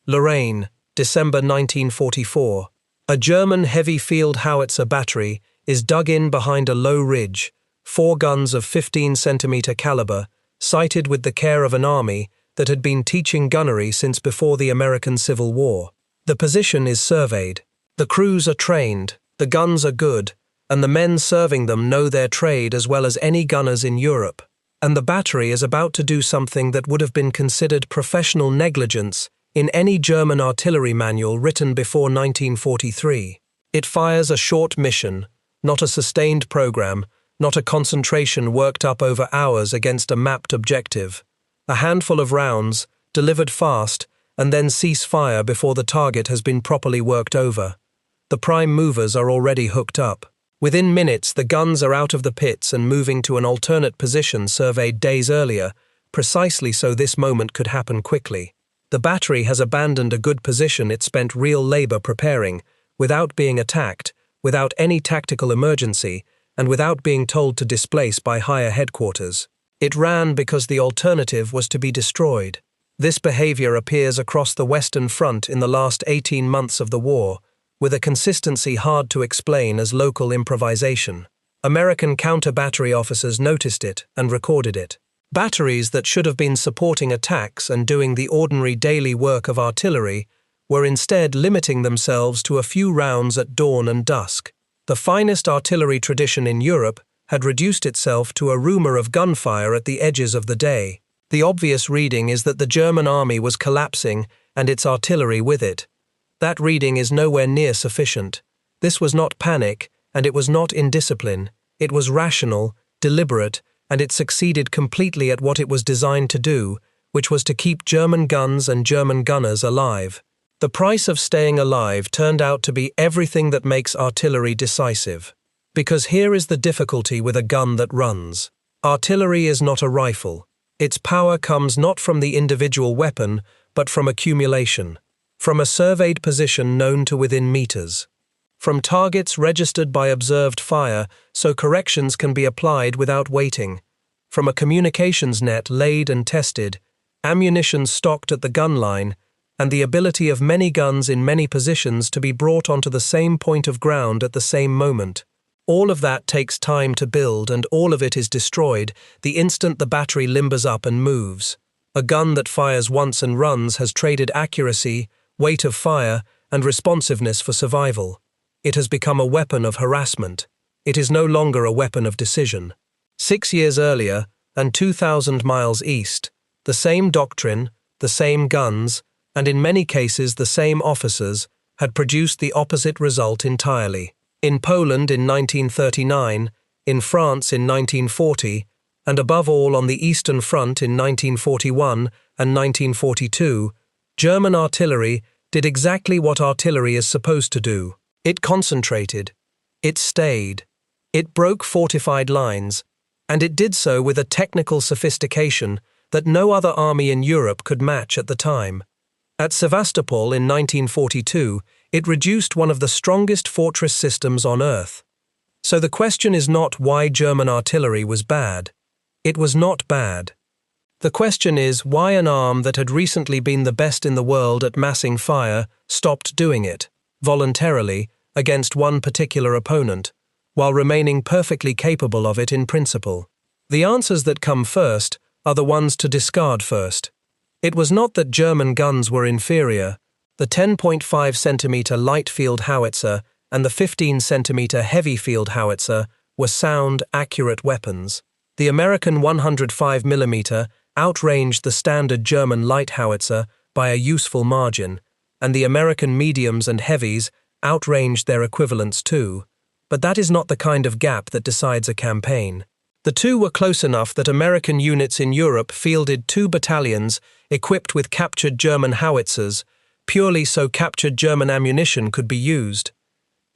Lorraine, December 1944. A German heavy field howitzer battery is dug in behind a low ridge, 4 guns of 15-centimeter caliber, sited with the care of an army that had been teaching gunnery since before the American Civil War. The position is surveyed. The crews are trained, the guns are good, and the men serving them know their trade as well as any gunners in Europe. And the battery is about to do something that would have been considered professional negligence in any German artillery manual written before 1943. It fires a short mission, not a sustained program, not a concentration worked up over hours against a mapped objective. A handful of rounds, delivered fast, and then cease fire before the target has been properly worked over. The prime movers are already hooked up. Within minutes, the guns are out of the pits and moving to an alternate position surveyed days earlier, precisely so this moment could happen quickly. The battery has abandoned a good position it spent real labor preparing, without being attacked, without any tactical emergency, and without being told to displace by higher headquarters. It ran because the alternative was to be destroyed. This behavior appears across the Western Front in the last 18 months of the war, with a consistency hard to explain as local improvisation. American counter-battery officers noticed it and recorded it. Batteries that should have been supporting attacks and doing the ordinary daily work of artillery were instead limiting themselves to a few rounds at dawn and dusk. The finest artillery tradition in Europe had reduced itself to a rumor of gunfire at the edges of the day. The obvious reading is that the German army was collapsing and its artillery with it. That reading is nowhere near sufficient. This was not panic, and it was not indiscipline. It was rational, deliberate, and it succeeded completely at what it was designed to do, which was to keep German guns and German gunners alive. The price of staying alive turned out to be everything that makes artillery decisive. Because here is the difficulty with a gun that runs. Artillery is not a rifle. Its power comes not from the individual weapon, but from accumulation. From a surveyed position known to within meters. From targets registered by observed fire, so corrections can be applied without waiting. From a communications net laid and tested, ammunition stocked at the gun line, and the ability of many guns in many positions to be brought onto the same point of ground at the same moment. All of that takes time to build, and all of it is destroyed the instant the battery limbers up and moves. A gun that fires once and runs has traded accuracy, weight of fire, and responsiveness for survival. It has become a weapon of harassment. It is no longer a weapon of decision. 6 years earlier, and 2,000 miles east, the same doctrine, the same guns, and in many cases the same officers, had produced the opposite result entirely. In Poland in 1939, in France in 1940, and above all on the Eastern Front in 1941 and 1942, German artillery did exactly what artillery is supposed to do. It concentrated. It stayed. It broke fortified lines, and it did so with a technical sophistication that no other army in Europe could match at the time. At Sevastopol in 1942, it reduced one of the strongest fortress systems on Earth. So the question is not why German artillery was bad. It was not bad. The question is why an arm that had recently been the best in the world at massing fire stopped doing it, voluntarily, against one particular opponent, while remaining perfectly capable of it in principle. The answers that come first are the ones to discard first. It was not that German guns were inferior. The 10.5 centimeter light field howitzer and the 15 centimeter heavy field howitzer were sound, accurate weapons. The American 105 millimeter outranged the standard German light howitzer by a useful margin, and the American mediums and heavies outranged their equivalents too. But that is not the kind of gap that decides a campaign. The two were close enough that American units in Europe fielded 2 battalions equipped with captured German howitzers, purely so captured German ammunition could be used.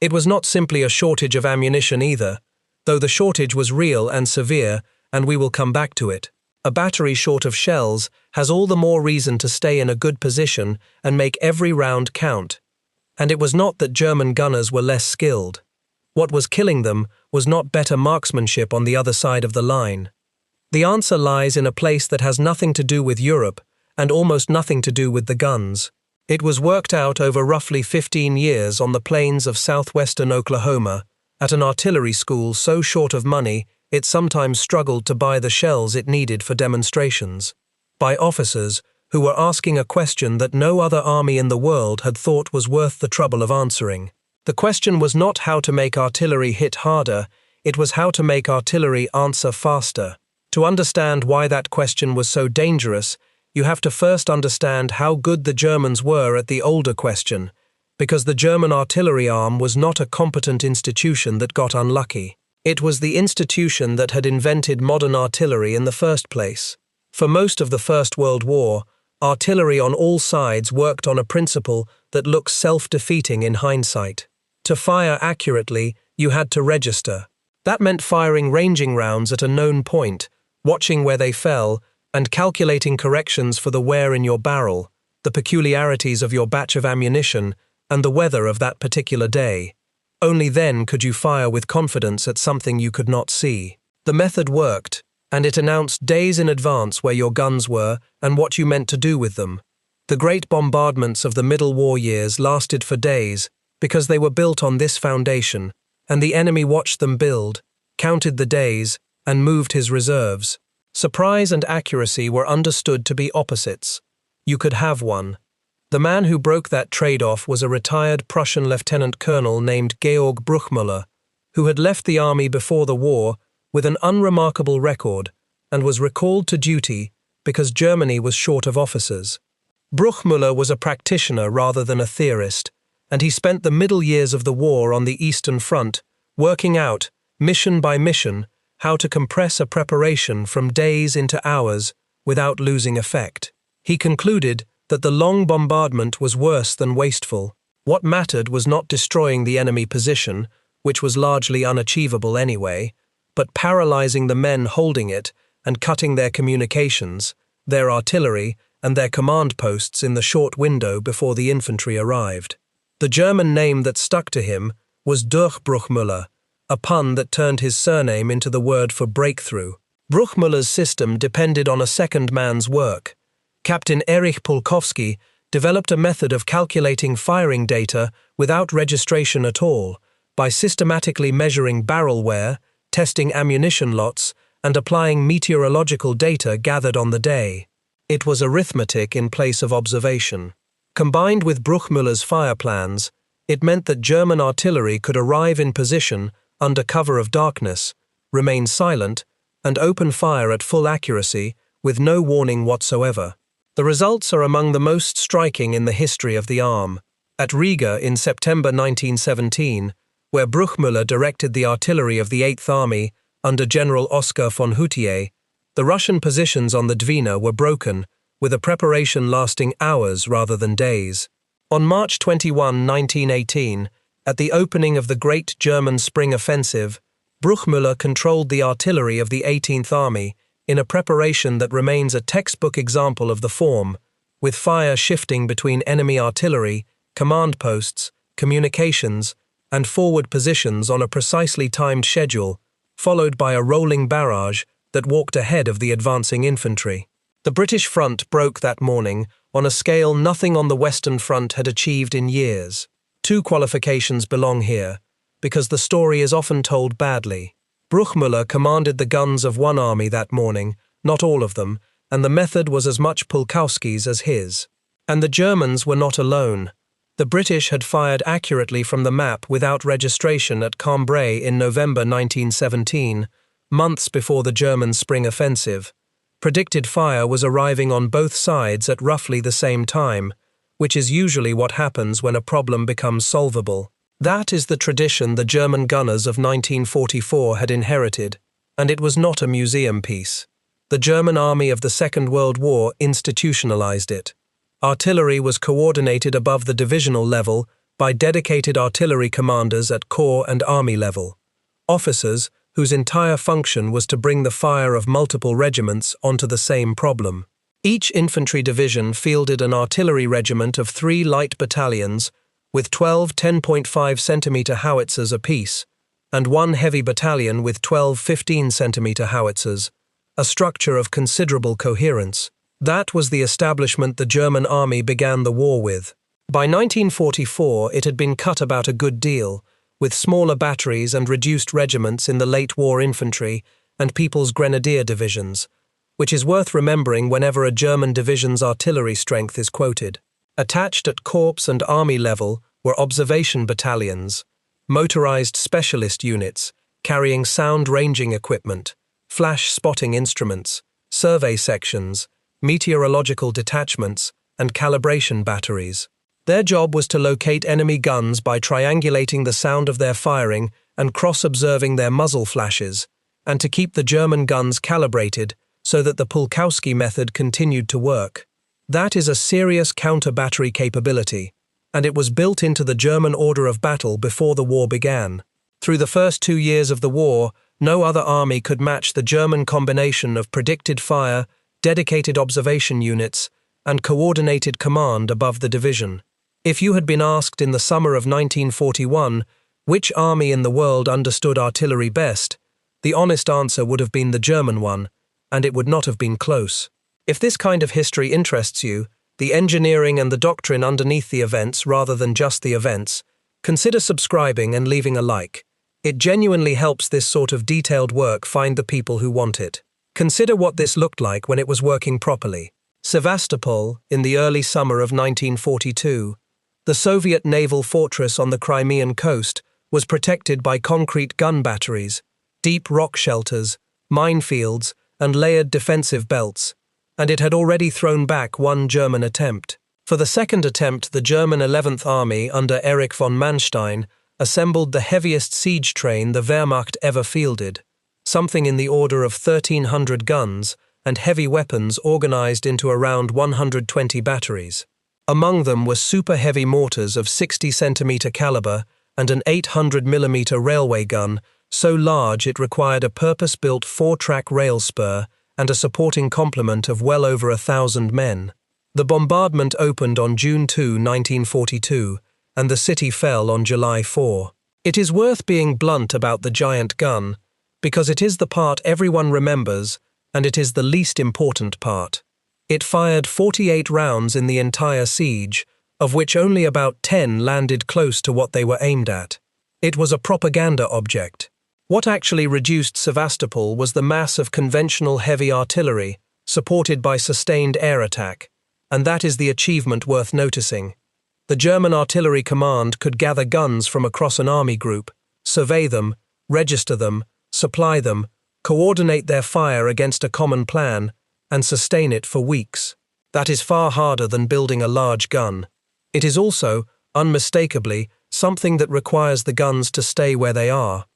It was not simply a shortage of ammunition either, though the shortage was real and severe, and we will come back to it. A battery short of shells has all the more reason to stay in a good position and make every round count. And it was not that German gunners were less skilled. What was killing them was not better marksmanship on the other side of the line. The answer lies in a place that has nothing to do with Europe and almost nothing to do with the guns. It was worked out over roughly 15 years on the plains of southwestern Oklahoma, at an artillery school so short of money it sometimes struggled to buy the shells it needed for demonstrations, by officers who were asking a question that no other army in the world had thought was worth the trouble of answering. The question was not how to make artillery hit harder, it was how to make artillery answer faster. To understand why that question was so dangerous, you have to first understand how good the Germans were at the older question, because the German artillery arm was not a competent institution that got unlucky. It was the institution that had invented modern artillery in the first place. For most of the First World War, artillery on all sides worked on a principle that looks self-defeating in hindsight. To fire accurately, you had to register. That meant firing ranging rounds at a known point, watching where they fell, and calculating corrections for the wear in your barrel, the peculiarities of your batch of ammunition, and the weather of that particular day. Only then could you fire with confidence at something you could not see. The method worked, and it announced days in advance where your guns were and what you meant to do with them. The great bombardments of the Middle War years lasted for days because they were built on this foundation, and the enemy watched them build, counted the days, and moved his reserves. Surprise and accuracy were understood to be opposites. You could have one. The man who broke that trade-off was a retired Prussian lieutenant colonel named Georg Bruchmüller, who had left the army before the war with an unremarkable record and was recalled to duty because Germany was short of officers. Bruchmüller was a practitioner rather than a theorist, and he spent the middle years of the war on the Eastern Front working out, mission by mission, how to compress a preparation from days into hours without losing effect. He concluded that the long bombardment was worse than wasteful. What mattered was not destroying the enemy position, which was largely unachievable anyway, but paralyzing the men holding it and cutting their communications, their artillery, and their command posts in the short window before the infantry arrived. The German name that stuck to him was Georg Bruchmüller, a pun that turned his surname into the word for breakthrough. Bruchmüller's system depended on a second man's work. Captain Erich Pulkowski developed a method of calculating firing data without registration at all, by systematically measuring barrel wear, testing ammunition lots, and applying meteorological data gathered on the day. It was arithmetic in place of observation. Combined with Bruchmüller's fire plans, it meant that German artillery could arrive in position under cover of darkness, remain silent, and open fire at full accuracy with no warning whatsoever. The results are among the most striking in the history of the arm. At Riga in September 1917, where Bruchmüller directed the artillery of the 8th Army under General Oskar von Hutier, the Russian positions on the Dwina were broken, with a preparation lasting hours rather than days. On March 21, 1918, at the opening of the Great German Spring Offensive, Bruchmüller controlled the artillery of the 18th Army in a preparation that remains a textbook example of the form, with fire shifting between enemy artillery, command posts, communications, and forward positions on a precisely timed schedule, followed by a rolling barrage that walked ahead of the advancing infantry. The British front broke that morning on a scale nothing on the Western Front had achieved in years. Two qualifications belong here, because the story is often told badly. Bruchmüller commanded the guns of one army that morning, not all of them, and the method was as much Pulkowski's as his. And the Germans were not alone. The British had fired accurately from the map without registration at Cambrai in November 1917, months before the German spring offensive. Predicted fire was arriving on both sides at roughly the same time, which is usually what happens when a problem becomes solvable. That is the tradition the German gunners of 1944 had inherited, and it was not a museum piece. The German army of the Second World War institutionalized it. Artillery was coordinated above the divisional level by dedicated artillery commanders at corps and army level, officers whose entire function was to bring the fire of multiple regiments onto the same problem. Each infantry division fielded an artillery regiment of 3 light battalions with 12 10.5 cm howitzers apiece, and 1 heavy battalion with 12 15 cm howitzers, a structure of considerable coherence. That was the establishment the German army began the war with. By 1944, it had been cut about a good deal, with smaller batteries and reduced regiments in the late war infantry and People's Grenadier divisions, which is worth remembering whenever a German division's artillery strength is quoted. Attached at corps and army level were observation battalions, motorized specialist units carrying sound ranging equipment, flash spotting instruments, survey sections, meteorological detachments, and calibration batteries. Their job was to locate enemy guns by triangulating the sound of their firing and cross-observing their muzzle flashes, and to keep the German guns calibrated so that the Pulkowski method continued to work. That is a serious counter-battery capability, and it was built into the German order of battle before the war began. Through the first 2 years of the war, no other army could match the German combination of predicted fire, dedicated observation units, and coordinated command above the division. If you had been asked in the summer of 1941 which army in the world understood artillery best, the honest answer would have been the German one, and it would not have been close. If this kind of history interests you, the engineering and the doctrine underneath the events rather than just the events, consider subscribing and leaving a like. It genuinely helps this sort of detailed work find the people who want it. Consider what this looked like when it was working properly. Sevastopol, in the early summer of 1942, the Soviet naval fortress on the Crimean coast, was protected by concrete gun batteries, deep rock shelters, minefields, and layered defensive belts, and it had already thrown back one German attempt. For the second attempt, the German 11th Army under Erich von Manstein assembled the heaviest siege train the Wehrmacht ever fielded, something in the order of 1,300 guns and heavy weapons organized into around 120 batteries. Among them were super-heavy mortars of 60-centimeter caliber and an 800-millimeter railway gun, so large it required a purpose-built 4-track rail spur and a supporting complement of well over 1,000 men. The bombardment opened on June 2, 1942, and the city fell on July 4. It is worth being blunt about the giant gun, because it is the part everyone remembers, and it is the least important part. It fired 48 rounds in the entire siege, of which only about 10 landed close to what they were aimed at. It was a propaganda object. What actually reduced Sevastopol was the mass of conventional heavy artillery, supported by sustained air attack, and that is the achievement worth noticing. The German artillery command could gather guns from across an army group, survey them, register them, supply them, coordinate their fire against a common plan, and sustain it for weeks. That is far harder than building a large gun. It is also, unmistakably, something that requires the guns to stay where they are.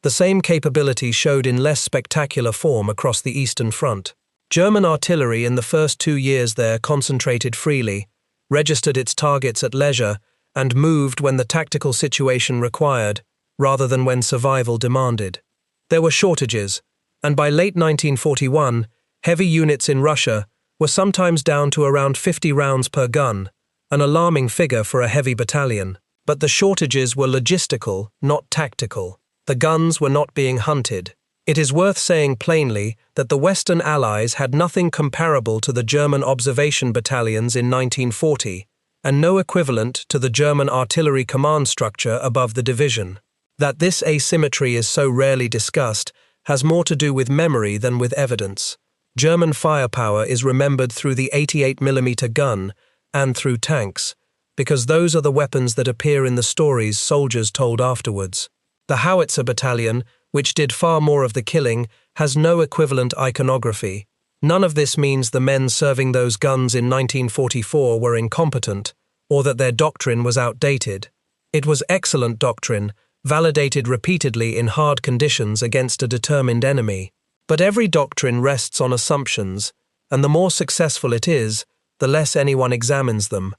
The same capability showed in less spectacular form across the Eastern Front. German artillery in the first 2 years there concentrated freely, registered its targets at leisure, and moved when the tactical situation required, rather than when survival demanded. There were shortages, and by late 1941, heavy units in Russia were sometimes down to around 50 rounds per gun, an alarming figure for a heavy battalion. But the shortages were logistical, not tactical. The guns were not being hunted. It is worth saying plainly that the Western Allies had nothing comparable to the German observation battalions in 1940, and no equivalent to the German artillery command structure above the division. That this asymmetry is so rarely discussed has more to do with memory than with evidence. German firepower is remembered through the 88mm gun and through tanks, because those are the weapons that appear in the stories soldiers told afterwards. The howitzer battalion, which did far more of the killing, has no equivalent iconography. None of this means the men serving those guns in 1944 were incompetent, or that their doctrine was outdated. It was excellent doctrine, validated repeatedly in hard conditions against a determined enemy. But every doctrine rests on assumptions, and the more successful it is, the less anyone examines them.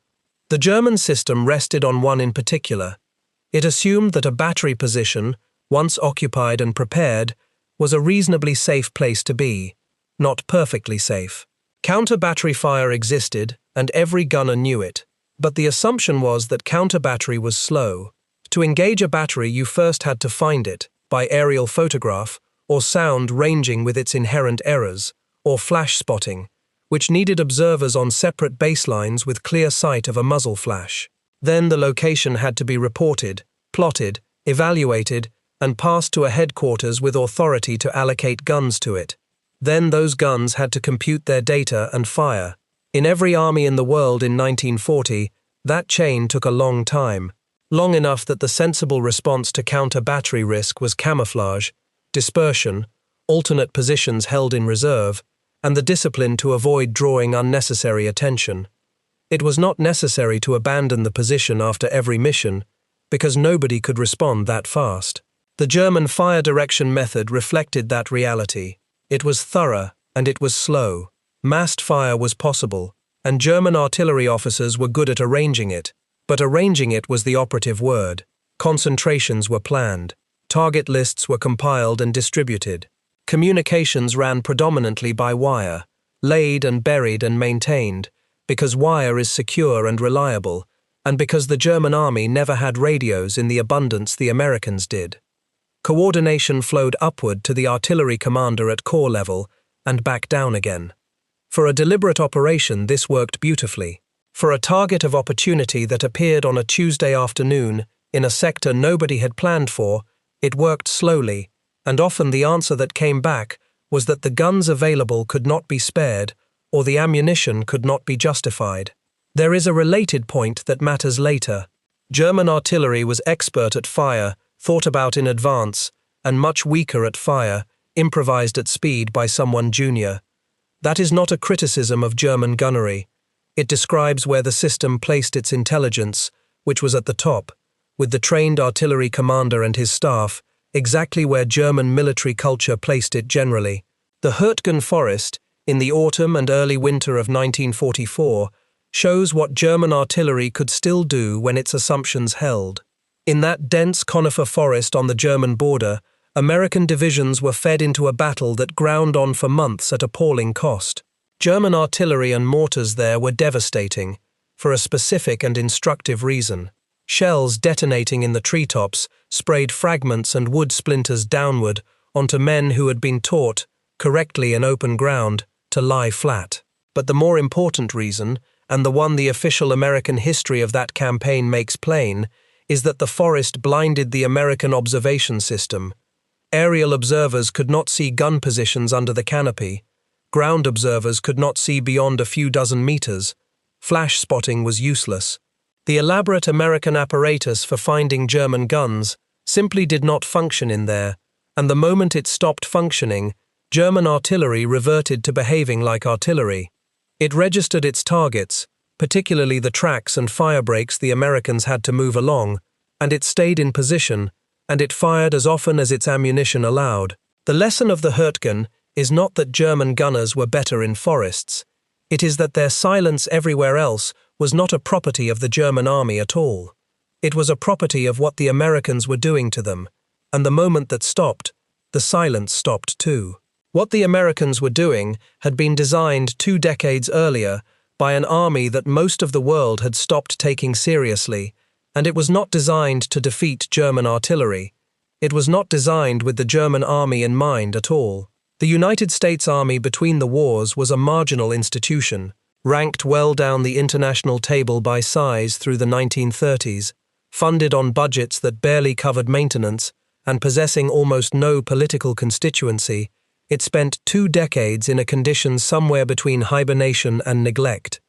The German system rested on one in particular. It assumed that a battery position, once occupied and prepared, was a reasonably safe place to be, not perfectly safe. Counter-battery fire existed, and every gunner knew it. But the assumption was that counter-battery was slow. To engage a battery, you first had to find it, by aerial photograph, or sound ranging with its inherent errors, or flash spotting, which needed observers on separate baselines with clear sight of a muzzle flash. Then the location had to be reported, plotted, evaluated, and passed to a headquarters with authority to allocate guns to it. Then those guns had to compute their data and fire. In every army in the world in 1940, that chain took a long time. Long enough that the sensible response to counter battery risk was camouflage, dispersion, alternate positions held in reserve, and the discipline to avoid drawing unnecessary attention. It was not necessary to abandon the position after every mission, because nobody could respond that fast. The German fire direction method reflected that reality. It was thorough, and it was slow. Massed fire was possible, and German artillery officers were good at arranging it. But arranging it was the operative word. Concentrations were planned. Target lists were compiled and distributed. Communications ran predominantly by wire, laid and buried and maintained, because wire is secure and reliable, and because the German army never had radios in the abundance the Americans did. Coordination flowed upward to the artillery commander at corps level and back down again. For a deliberate operation, this worked beautifully. For a target of opportunity that appeared on a Tuesday afternoon in a sector nobody had planned for, it worked slowly, and often the answer that came back was that the guns available could not be spared or the ammunition could not be justified. There is a related point that matters later. German artillery was expert at fire, thought about in advance, and much weaker at fire, improvised at speed by someone junior. That is not a criticism of German gunnery. It describes where the system placed its intelligence, which was at the top, with the trained artillery commander and his staff, exactly where German military culture placed it generally. The Hürtgen Forest, in the autumn and early winter of 1944, shows what German artillery could still do when its assumptions held. In that dense conifer forest on the German border, American divisions were fed into a battle that ground on for months at appalling cost. German artillery and mortars there were devastating, for a specific and instructive reason. Shells detonating in the treetops sprayed fragments and wood splinters downward onto men who had been taught, correctly in open ground, to lie flat. But the more important reason, and the one the official American history of that campaign makes plain, is that the forest blinded the American observation system. Aerial observers could not see gun positions under the canopy. Ground observers could not see beyond a few dozen meters. Flash spotting was useless. The elaborate American apparatus for finding German guns simply did not function in there, and the moment it stopped functioning, German artillery reverted to behaving like artillery. It registered its targets, particularly the tracks and fire breaks the Americans had to move along, and it stayed in position, and it fired as often as its ammunition allowed. The lesson of the Hürtgen is not that German gunners were better in forests. It is that their silence everywhere else was not a property of the German army at all. It was a property of what the Americans were doing to them, and the moment that stopped, the silence stopped too. What the Americans were doing had been designed 2 decades earlier by an army that most of the world had stopped taking seriously, and it was not designed to defeat German artillery. It was not designed with the German army in mind at all. The United States Army between the wars was a marginal institution, ranked well down the international table by size through the 1930s, funded on budgets that barely covered maintenance, and possessing almost no political constituency. It spent 2 decades in a condition somewhere between hibernation and neglect.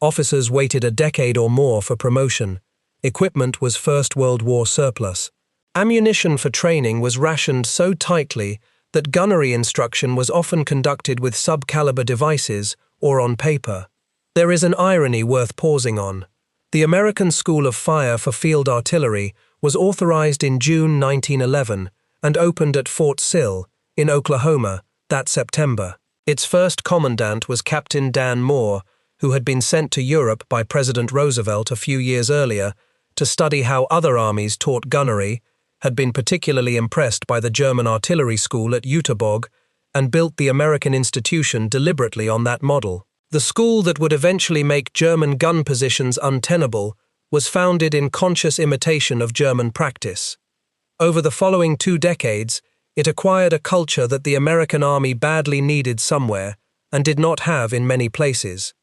Officers waited a decade or more for promotion. Equipment was First World War surplus. Ammunition for training was rationed so tightly that gunnery instruction was often conducted with sub-caliber devices or on paper. There is an irony worth pausing on. The American School of Fire for Field Artillery was authorized in June 1911 and opened at Fort Sill, in Oklahoma, that September. Its first commandant was Captain Dan Moore, who had been sent to Europe by President Roosevelt a few years earlier to study how other armies taught gunnery, had been particularly impressed by the German artillery school at Jüterbog, and built the American institution deliberately on that model. The school that would eventually make German gun positions untenable was founded in conscious imitation of German practice. Over the following 2 decades, it acquired a culture that the American army badly needed somewhere and did not have in many places,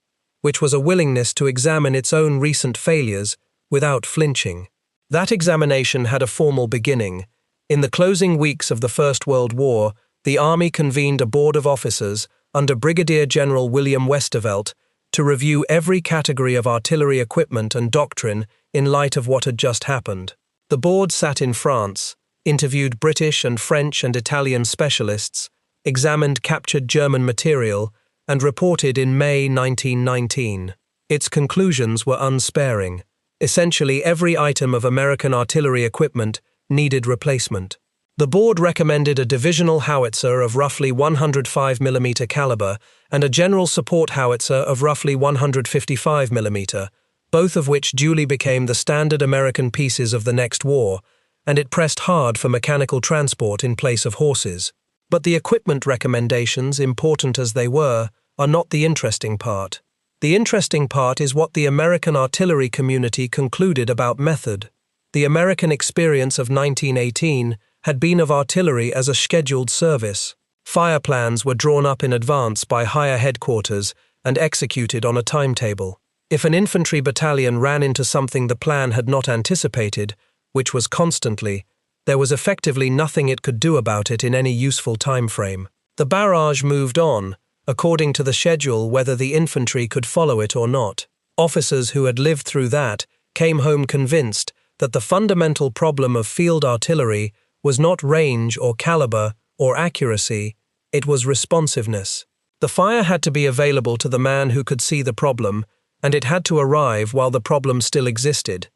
which was a willingness to examine its own recent failures without flinching. That examination had a formal beginning. In the closing weeks of the First World War, the Army convened a board of officers under Brigadier General William Westervelt to review every category of artillery equipment and doctrine in light of what had just happened. The board sat in France, interviewed British and French and Italian specialists, examined captured German material, and reported in May 1919. Its conclusions were unsparing. Essentially, every item of American artillery equipment needed replacement. The board recommended a divisional howitzer of roughly 105 mm caliber and a general support howitzer of roughly 155 mm, both of which duly became the standard American pieces of the next war, and it pressed hard for mechanical transport in place of horses. But the equipment recommendations, important as they were, are not the interesting part. The interesting part is what the American artillery community concluded about method. The American experience of 1918 had been of artillery as a scheduled service. Fire plans were drawn up in advance by higher headquarters and executed on a timetable. If an infantry battalion ran into something the plan had not anticipated, which was constantly, there was effectively nothing it could do about it in any useful time frame. The barrage moved on, according to the schedule, whether the infantry could follow it or not. Officers who had lived through that came home convinced that the fundamental problem of field artillery was not range or caliber or accuracy, it was responsiveness. The fire had to be available to the man who could see the problem, and it had to arrive while the problem still existed.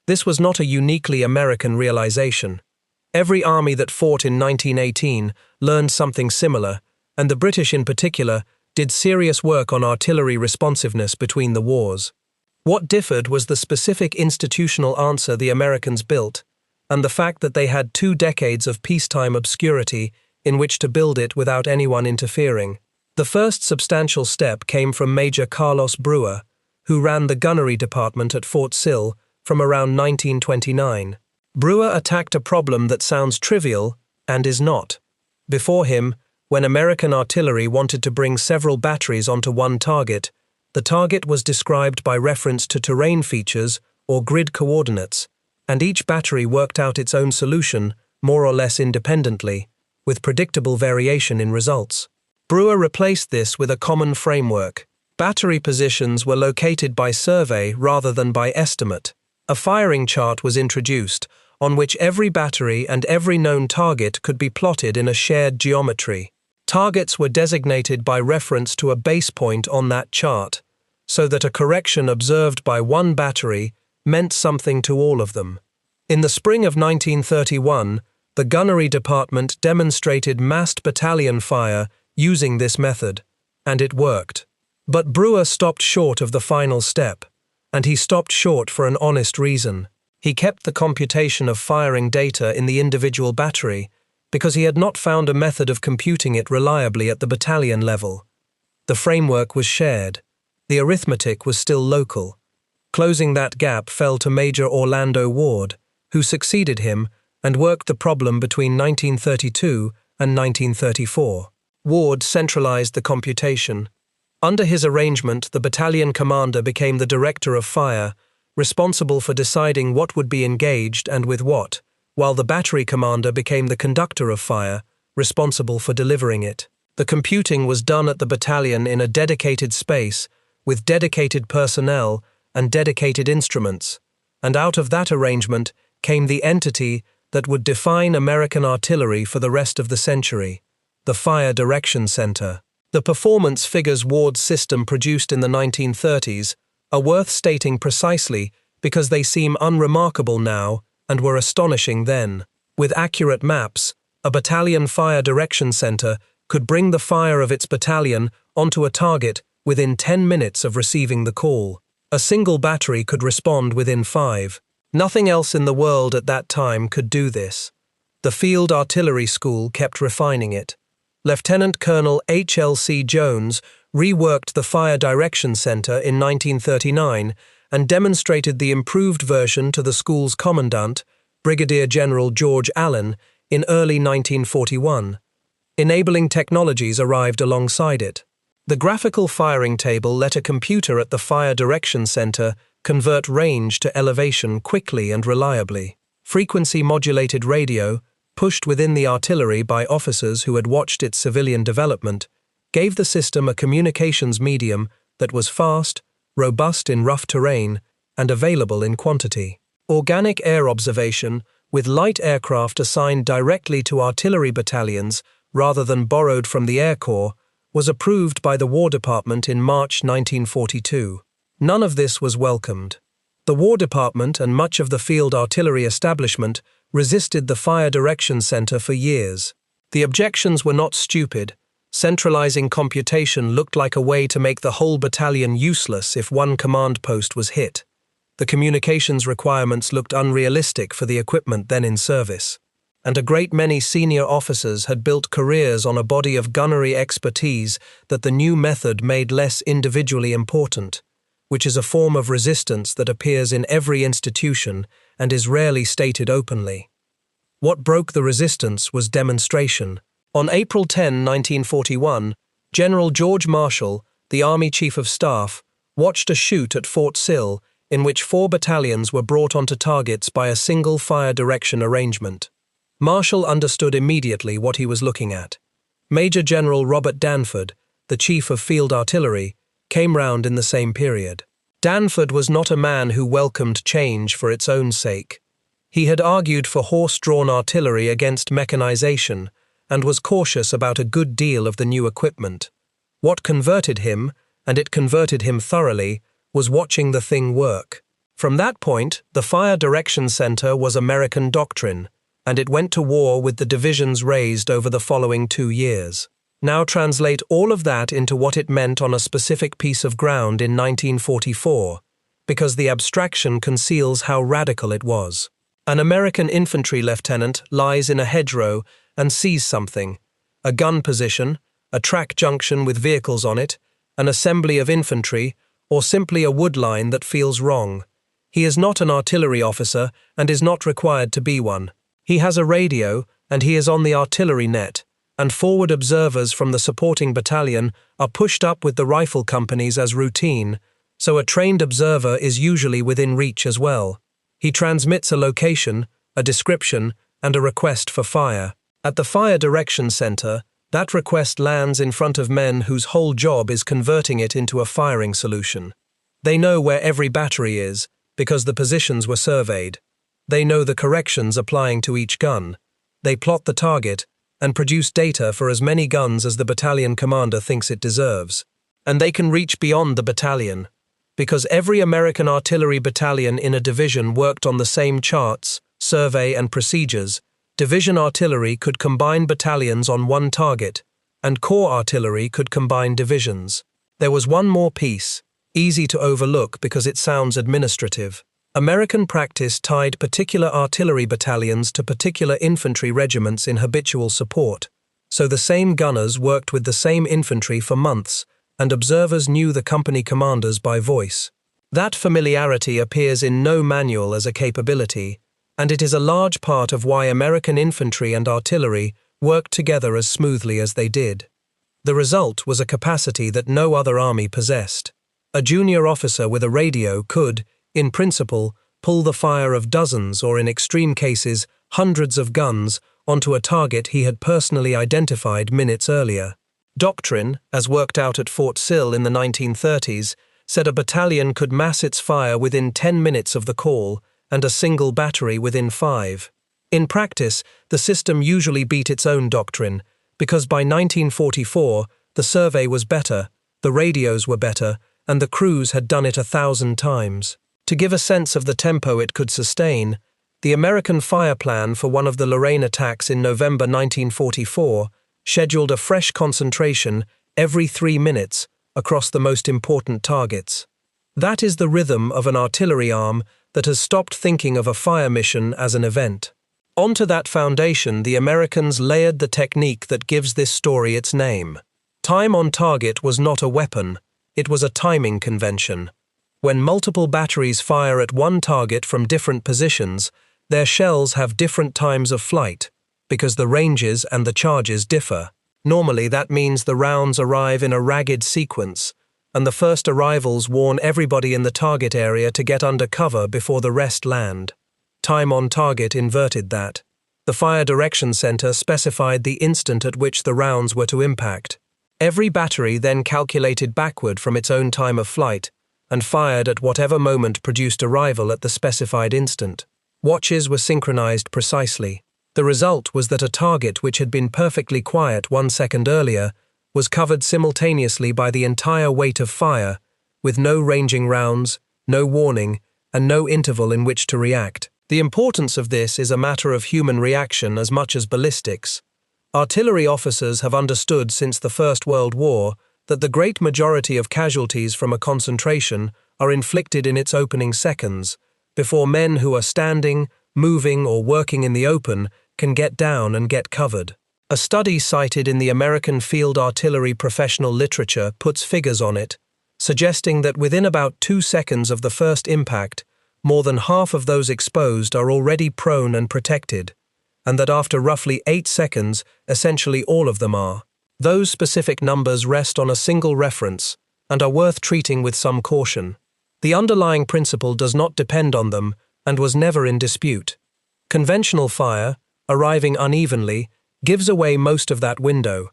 This was not a uniquely American realization. Every army that fought in 1918 learned something similar, and the British in particular did serious work on artillery responsiveness between the wars. What differed was the specific institutional answer the Americans built, and the fact that they had 2 decades of peacetime obscurity in which to build it without anyone interfering. The first substantial step came from Major Carlos Brewer, who ran the gunnery department at Fort Sill from around 1929. Brewer attacked a problem that sounds trivial and is not. Before him, when American artillery wanted to bring several batteries onto one target, the target was described by reference to terrain features or grid coordinates, and each battery worked out its own solution, more or less independently, with predictable variation in results. Brewer replaced this with a common framework. Battery positions were located by survey rather than by estimate. A firing chart was introduced, on which every battery and every known target could be plotted in a shared geometry. Targets were designated by reference to a base point on that chart, so that a correction observed by one battery meant something to all of them. In the spring of 1931, the gunnery department demonstrated massed battalion fire using this method, and it worked. But Brewer stopped short of the final step, and he stopped short for an honest reason. He kept the computation of firing data in the individual battery because he had not found a method of computing it reliably at the battalion level. The framework was shared. The arithmetic was still local. Closing that gap fell to Major Orlando Ward, who succeeded him and worked the problem between 1932 and 1934. Ward centralized the computation. Under his arrangement, the battalion commander became the director of fire, responsible for deciding what would be engaged and with what, while the battery commander became the conductor of fire, responsible for delivering it. The computing was done at the battalion in a dedicated space, with dedicated personnel and dedicated instruments, and out of that arrangement came the entity that would define American artillery for the rest of the century, the Fire Direction Center. The performance figures Ward's system produced in the 1930s are worth stating precisely because they seem unremarkable now and were astonishing then. With accurate maps, a battalion fire direction center could bring the fire of its battalion onto a target within 10 minutes of receiving the call. A single battery could respond within 5. Nothing else in the world at that time could do this. The Field Artillery School kept refining it. Lieutenant Colonel H.L.C. Jones reworked the Fire Direction Center in 1939 and demonstrated the improved version to the school's commandant, Brigadier General George Allen, in early 1941. Enabling technologies arrived alongside it. The graphical firing table let a computer at the Fire Direction Center convert range to elevation quickly and reliably. Frequency-modulated radio, pushed within the artillery by officers who had watched its civilian development, gave the system a communications medium that was fast, robust in rough terrain, and available in quantity. Organic air observation, with light aircraft assigned directly to artillery battalions rather than borrowed from the Air Corps, was approved by the War Department in March 1942. None of this was welcomed. The War Department and much of the field artillery establishment resisted the Fire Direction Center for years. The objections were not stupid. Centralizing computation looked like a way to make the whole battalion useless if one command post was hit. The communications requirements looked unrealistic for the equipment then in service, and a great many senior officers had built careers on a body of gunnery expertise that the new method made less individually important, which is a form of resistance that appears in every institution and is rarely stated openly. What broke the resistance was demonstration. On April 10, 1941, General George Marshall, the Army Chief of Staff, watched a shoot at Fort Sill in which 4 battalions were brought onto targets by a single fire direction arrangement. Marshall understood immediately what he was looking at. Major General Robert Danford, the Chief of Field Artillery, came round in the same period. Danford was not a man who welcomed change for its own sake. He had argued for horse-drawn artillery against mechanization and was cautious about a good deal of the new equipment. What converted him, and it converted him thoroughly, was watching the thing work. From that point, the Fire Direction Center was American doctrine, and it went to war with the divisions raised over the following 2 years. Now translate all of that into what it meant on a specific piece of ground in 1944, because the abstraction conceals how radical it was. An American infantry lieutenant lies in a hedgerow and sees something: a gun position, a track junction with vehicles on it, an assembly of infantry, or simply a wood line that feels wrong. He is not an artillery officer and is not required to be one. He has a radio, and he is on the artillery net, and forward observers from the supporting battalion are pushed up with the rifle companies as routine, so a trained observer is usually within reach as well. He transmits a location, a description, and a request for fire. At the Fire Direction Center, that request lands in front of men whose whole job is converting it into a firing solution. They know where every battery is, because the positions were surveyed. They know the corrections applying to each gun. They plot the target and produce data for as many guns as the battalion commander thinks it deserves. And they can reach beyond the battalion, because every American artillery battalion in a division worked on the same charts, survey, and procedures. Division artillery could combine battalions on one target, and corps artillery could combine divisions. There was one more piece, easy to overlook because it sounds administrative. American practice tied particular artillery battalions to particular infantry regiments in habitual support, so the same gunners worked with the same infantry for months, and observers knew the company commanders by voice. That familiarity appears in no manual as a capability, and it is a large part of why American infantry and artillery worked together as smoothly as they did. The result was a capacity that no other army possessed. A junior officer with a radio could, in principle, pull the fire of dozens or, in extreme cases, hundreds of guns onto a target he had personally identified minutes earlier. Doctrine, as worked out at Fort Sill in the 1930s, said a battalion could mass its fire within 10 minutes of the call, and a single battery within 5. In practice, the system usually beat its own doctrine, because by 1944, the survey was better, the radios were better, and the crews had done it 1,000 times. To give a sense of the tempo it could sustain, the American fire plan for one of the Lorraine attacks in November 1944 scheduled a fresh concentration every 3 minutes across the most important targets. That is the rhythm of an artillery arm that has stopped thinking of a fire mission as an event. Onto that foundation, the Americans layered the technique that gives this story its name. Time on target was not a weapon, it was a timing convention. When multiple batteries fire at one target from different positions, their shells have different times of flight, because the ranges and the charges differ. Normally that means the rounds arrive in a ragged sequence, and the first arrivals warn everybody in the target area to get under cover before the rest land. Time on target inverted that. The Fire Direction Center specified the instant at which the rounds were to impact. Every battery then calculated backward from its own time of flight and fired at whatever moment produced arrival at the specified instant. Watches were synchronized precisely. The result was that a target which had been perfectly quiet 1 second earlier was covered simultaneously by the entire weight of fire, with no ranging rounds, no warning, and no interval in which to react. The importance of this is a matter of human reaction as much as ballistics. Artillery officers have understood since the First World War that the great majority of casualties from a concentration are inflicted in its opening seconds, before men who are standing, moving, or working in the open can get down and get covered. A study cited in the American Field Artillery professional literature puts figures on it, suggesting that within about 2 seconds of the first impact, more than half of those exposed are already prone and protected, and that after roughly 8 seconds, essentially all of them are. Those specific numbers rest on a single reference and are worth treating with some caution. The underlying principle does not depend on them and was never in dispute. Conventional fire, arriving unevenly, gives away most of that window.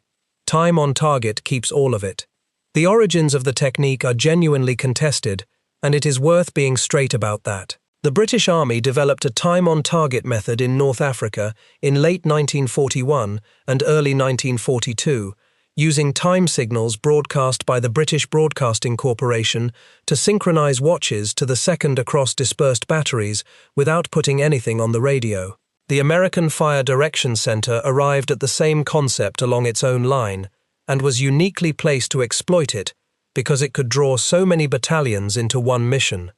Time on target keeps all of it. The origins of the technique are genuinely contested, and it is worth being straight about that. The British Army developed a time-on-target method in North Africa in late 1941 and early 1942, using time signals broadcast by the British Broadcasting Corporation to synchronize watches to the second across dispersed batteries without putting anything on the radio. The American Fire Direction Center arrived at the same concept along its own line, and was uniquely placed to exploit it because it could draw so many battalions into one mission.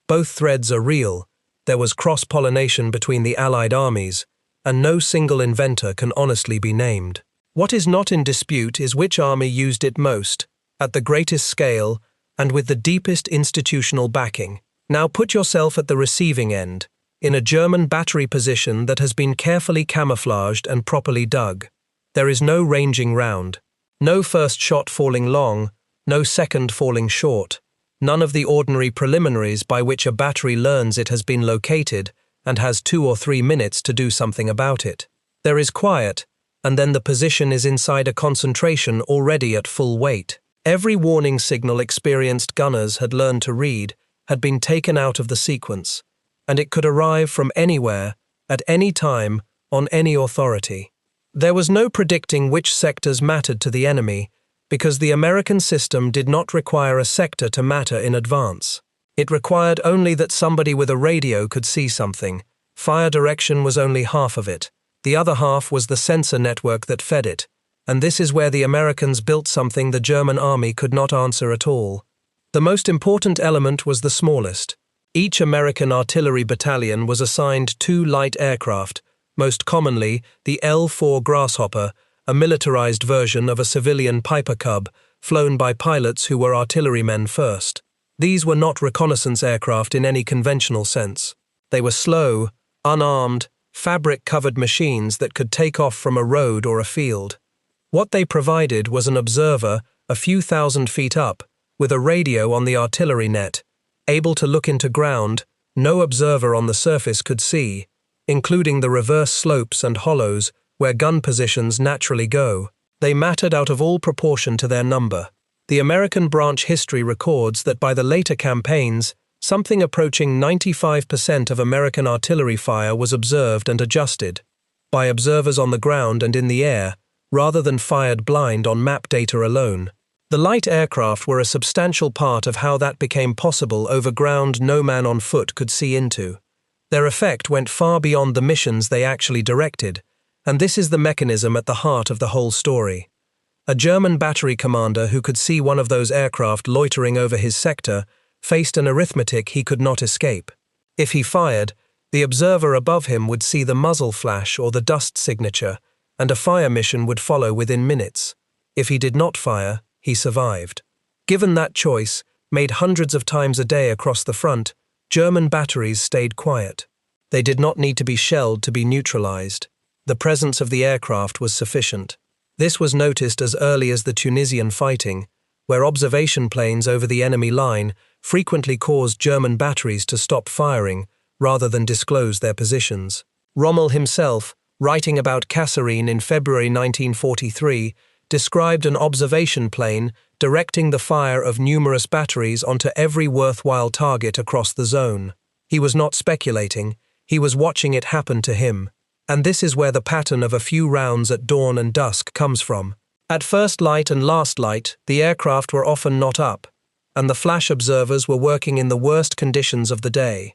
Both threads are real, there was cross-pollination between the Allied armies, and no single inventor can honestly be named. What is not in dispute is which army used it most, at the greatest scale, and with the deepest institutional backing. Now put yourself at the receiving end, in a German battery position that has been carefully camouflaged and properly dug. There is no ranging round, no first shot falling long, no second falling short, none of the ordinary preliminaries by which a battery learns it has been located and has 2 or 3 minutes to do something about it. There is quiet, and then the position is inside a concentration already at full weight. Every warning signal experienced gunners had learned to read had been taken out of the sequence, and it could arrive from anywhere, at any time, on any authority. There was no predicting which sectors mattered to the enemy, because the American system did not require a sector to matter in advance. It required only that somebody with a radio could see something. Fire direction was only half of it. The other half was the sensor network that fed it, and this is where the Americans built something the German army could not answer at all. The most important element was the smallest. Each American artillery battalion was assigned 2 light aircraft, most commonly the L-4 Grasshopper, a militarized version of a civilian Piper Cub, flown by pilots who were artillerymen first. These were not reconnaissance aircraft in any conventional sense. They were slow, unarmed, fabric-covered machines that could take off from a road or a field. What they provided was an observer a few thousand feet up, with a radio on the artillery net, able to look into ground no observer on the surface could see, including the reverse slopes and hollows where gun positions naturally go. They mattered out of all proportion to their number. The American branch history records that by the later campaigns, something approaching 95% of American artillery fire was observed and adjusted by observers on the ground and in the air, rather than fired blind on map data alone. The light aircraft were a substantial part of how that became possible over ground no man on foot could see into. Their effect went far beyond the missions they actually directed, and this is the mechanism at the heart of the whole story. A German battery commander who could see one of those aircraft loitering over his sector faced an arithmetic he could not escape. If he fired, the observer above him would see the muzzle flash or the dust signature, and a fire mission would follow within minutes. If he did not fire, he survived. Given that choice, made hundreds of times a day across the front, German batteries stayed quiet. They did not need to be shelled to be neutralized. The presence of the aircraft was sufficient. This was noticed as early as the Tunisian fighting, where observation planes over the enemy line frequently caused German batteries to stop firing rather than disclose their positions. Rommel himself, writing about Kasserine in February 1943, described an observation plane directing the fire of numerous batteries onto every worthwhile target across the zone. He was not speculating, he was watching it happen to him. And this is where the pattern of a few rounds at dawn and dusk comes from. At first light and last light, the aircraft were often not up, and the flash observers were working in the worst conditions of the day.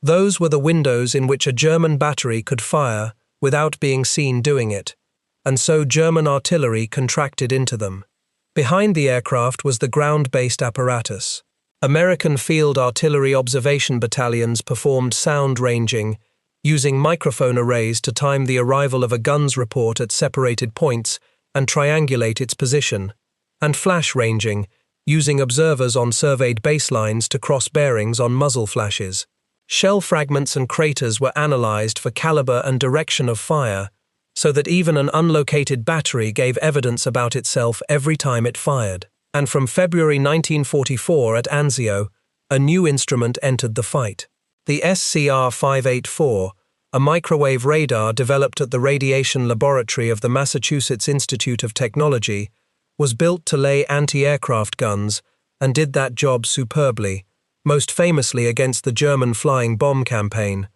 Those were the windows in which a German battery could fire without being seen doing it, and so German artillery contracted into them. Behind the aircraft was the ground-based apparatus. American field artillery observation battalions performed sound ranging, using microphone arrays to time the arrival of a gun's report at separated points and triangulate its position, and flash ranging, using observers on surveyed baselines to cross bearings on muzzle flashes. Shell fragments and craters were analyzed for caliber and direction of fire, so that even an unlocated battery gave evidence about itself every time it fired. And from February 1944 at Anzio, a new instrument entered the fight. The SCR-584, a microwave radar developed at the Radiation Laboratory of the Massachusetts Institute of Technology, was built to lay anti-aircraft guns and did that job superbly, most famously against the German flying bomb campaign.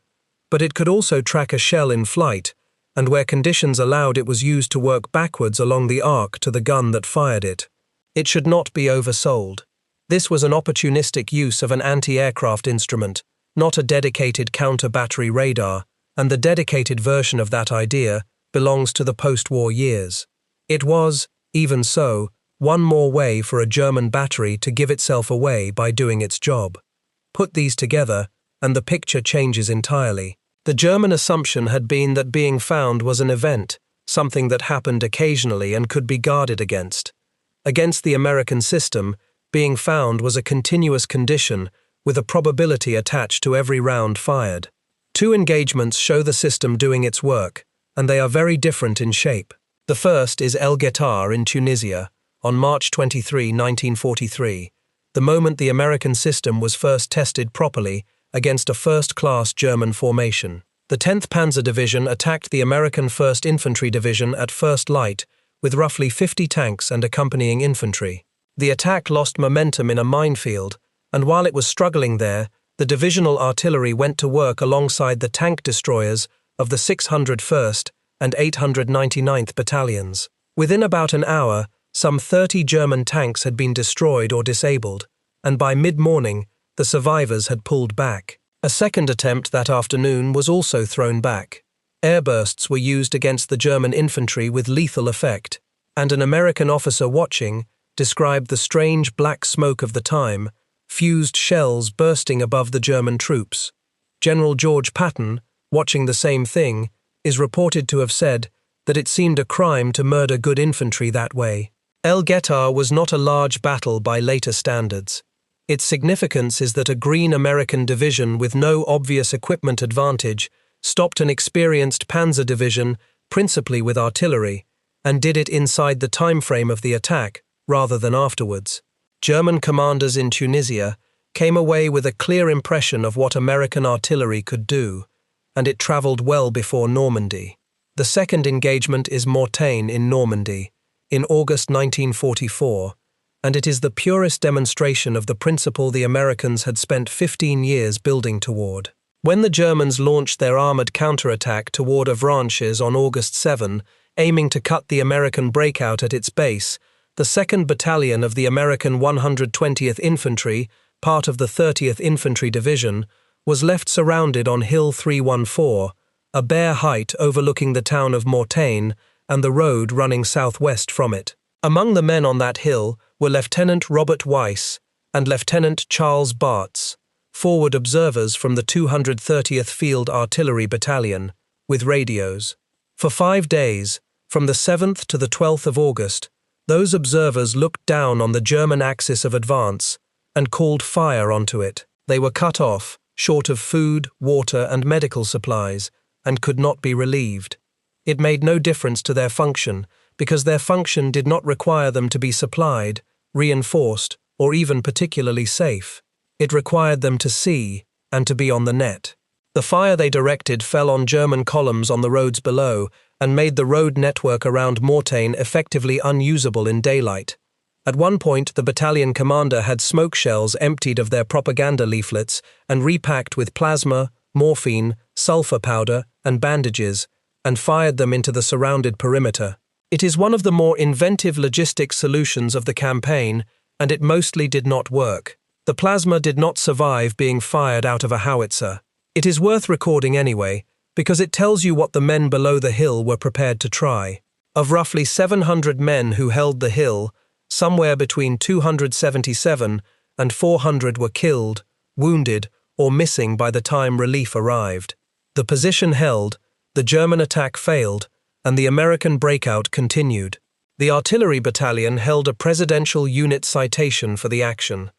But it could also track a shell in flight, and where conditions allowed it was used to work backwards along the arc to the gun that fired it. It should not be oversold. This was an opportunistic use of an anti-aircraft instrument, not a dedicated counter-battery radar, and the dedicated version of that idea belongs to the post-war years. It was, even so, one more way for a German battery to give itself away by doing its job. Put these together, and the picture changes entirely. The German assumption had been that being found was an event, something that happened occasionally and could be guarded against. Against the American system, being found was a continuous condition with a probability attached to every round fired. Two engagements show the system doing its work, and they are very different in shape. The first is El Guettar in Tunisia, on March 23, 1943, the moment the American system was first tested properly against a first-class German formation. The 10th Panzer Division attacked the American 1st Infantry Division at first light with roughly 50 tanks and accompanying infantry. The attack lost momentum in a minefield, and while it was struggling there, the divisional artillery went to work alongside the tank destroyers of the 601st and 899th Battalions. Within about an hour, some 30 German tanks had been destroyed or disabled, and by mid-morning, the survivors had pulled back. A second attempt that afternoon was also thrown back. Airbursts were used against the German infantry with lethal effect, and an American officer watching described the strange black smoke of the time, fused shells bursting above the German troops. General George Patton, watching the same thing, is reported to have said that it seemed a crime to murder good infantry that way. El Guettar was not a large battle by later standards. Its significance is that a green American division with no obvious equipment advantage stopped an experienced panzer division, principally with artillery, and did it inside the time frame of the attack, rather than afterwards. German commanders in Tunisia came away with a clear impression of what American artillery could do, and it travelled well before Normandy. The second engagement is Mortain in Normandy, in August 1944, and it is the purest demonstration of the principle the Americans had spent 15 years building toward. When the Germans launched their armoured counterattack toward Avranches on August 7, aiming to cut the American breakout at its base, the 2nd Battalion of the American 120th Infantry, part of the 30th Infantry Division, was left surrounded on Hill 314, a bare height overlooking the town of Mortain and the road running southwest from it. Among the men on that hill were Lieutenant Robert Weiss and Lieutenant Charles Bartz, forward observers from the 230th Field Artillery Battalion, with radios. For 5 days, from the 7th to the 12th of August, those observers looked down on the German axis of advance and called fire onto it. They were cut off, short of food, water, and medical supplies, and could not be relieved. It made no difference to their function, because their function did not require them to be supplied, reinforced, or even particularly safe. It required them to see and to be on the net. The fire they directed fell on German columns on the roads below and made the road network around Mortain effectively unusable in daylight. At one point, the battalion commander had smoke shells emptied of their propaganda leaflets and repacked with plasma, morphine, sulfur powder, and bandages, and fired them into the surrounded perimeter. It is one of the more inventive logistic solutions of the campaign, and it mostly did not work. The plasma did not survive being fired out of a howitzer. It is worth recording anyway, because it tells you what the men below the hill were prepared to try. Of roughly 700 men who held the hill, somewhere between 277 and 400 were killed, wounded, or missing by the time relief arrived. The position held, the German attack failed, and the American breakout continued. The artillery battalion held a presidential unit citation for the action.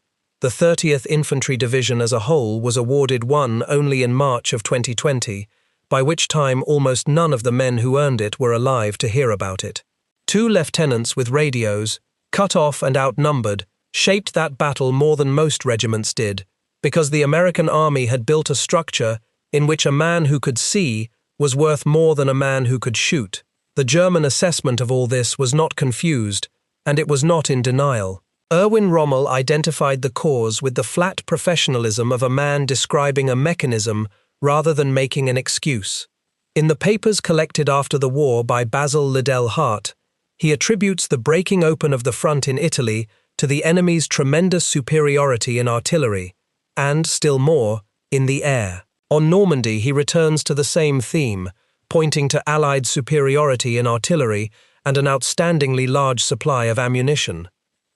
The 30th Infantry Division as a whole was awarded one only in March of 2020, by which time almost none of the men who earned it were alive to hear about it. 2 lieutenants with radios, cut off and outnumbered, shaped that battle more than most regiments did, because the American army had built a structure in which a man who could see was worth more than a man who could shoot. The German assessment of all this was not confused, and it was not in denial. Erwin Rommel identified the cause with the flat professionalism of a man describing a mechanism rather than making an excuse. In the papers collected after the war by Basil Liddell Hart, he attributes the breaking open of the front in Italy to the enemy's tremendous superiority in artillery, and, still more, in the air. On Normandy, he returns to the same theme, pointing to Allied superiority in artillery and an outstandingly large supply of ammunition.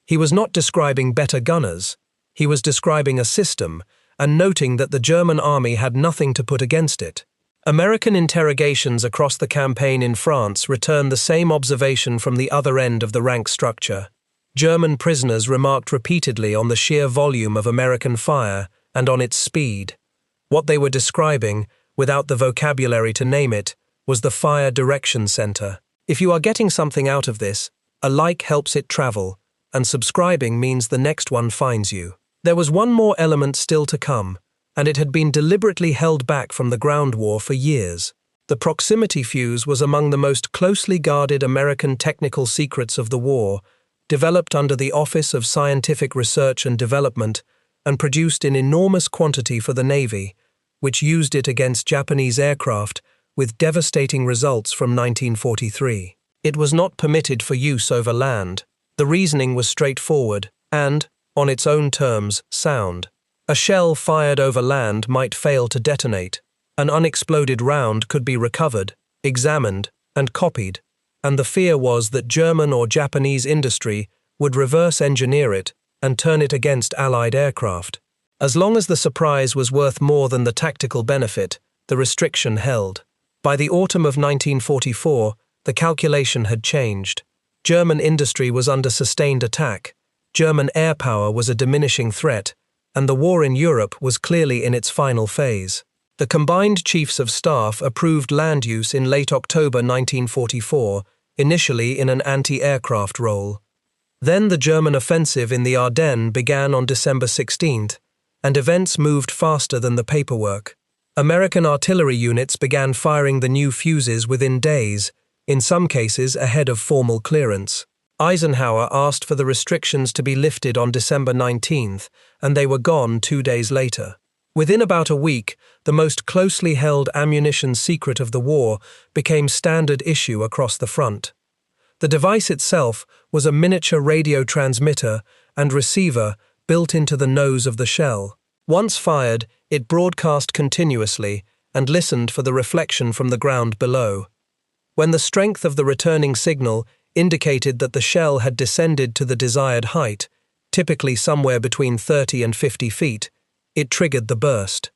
He was not describing better gunners, he was describing a system, and noting that the German army had nothing to put against it. American interrogations across the campaign in France return the same observation from the other end of the rank structure. German prisoners remarked repeatedly on the sheer volume of American fire and on its speed. What they were describing, without the vocabulary to name it, was the Fire Direction Center. If you are getting something out of this, a like helps it travel, and subscribing means the next one finds you. There was one more element still to come, and it had been deliberately held back from the ground war for years. The proximity fuse was among the most closely guarded American technical secrets of the war, developed under the Office of Scientific Research and Development, and produced in enormous quantity for the Navy, which used it against Japanese aircraft with devastating results from 1943. It was not permitted for use over land. The reasoning was straightforward and, on its own terms, sound. A shell fired over land might fail to detonate. An unexploded round could be recovered, examined, and copied, and the fear was that German or Japanese industry would reverse engineer it and turn it against Allied aircraft. As long as the surprise was worth more than the tactical benefit, the restriction held. By the autumn of 1944, the calculation had changed. German industry was under sustained attack, German air power was a diminishing threat, and the war in Europe was clearly in its final phase. The combined chiefs of staff approved land use in late October 1944, initially in an anti-aircraft role. Then the German offensive in the Ardennes began on December 16th, and events moved faster than the paperwork. American artillery units began firing the new fuses within days, in some cases ahead of formal clearance. Eisenhower asked for the restrictions to be lifted on December 19th, and they were gone 2 days later. Within about a week, the most closely held ammunition secret of the war became standard issue across the front. The device itself was a miniature radio transmitter and receiver built into the nose of the shell. Once fired, it broadcast continuously and listened for the reflection from the ground below. When the strength of the returning signal indicated that the shell had descended to the desired height, typically somewhere between 30 and 50 feet, it triggered the burst.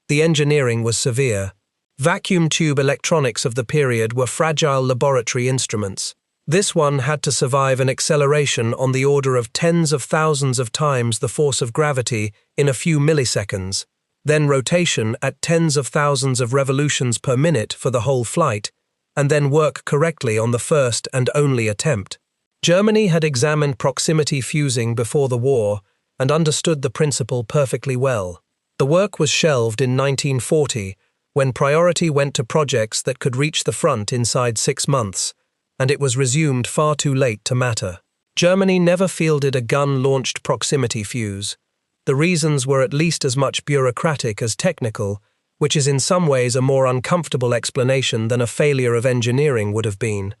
The engineering was severe. Vacuum tube electronics of the period were fragile laboratory instruments. This one had to survive an acceleration on the order of tens of thousands of times the force of gravity in a few milliseconds, then rotation at tens of thousands of revolutions per minute for the whole flight, and then work correctly on the first and only attempt. Germany had examined proximity fusing before the war and understood the principle perfectly well. The work was shelved in 1940 when priority went to projects that could reach the front inside 6 months, and it was resumed far too late to matter. Germany never fielded a gun-launched proximity fuse. The reasons were at least as much bureaucratic as technical, which is in some ways a more uncomfortable explanation than a failure of engineering would have been.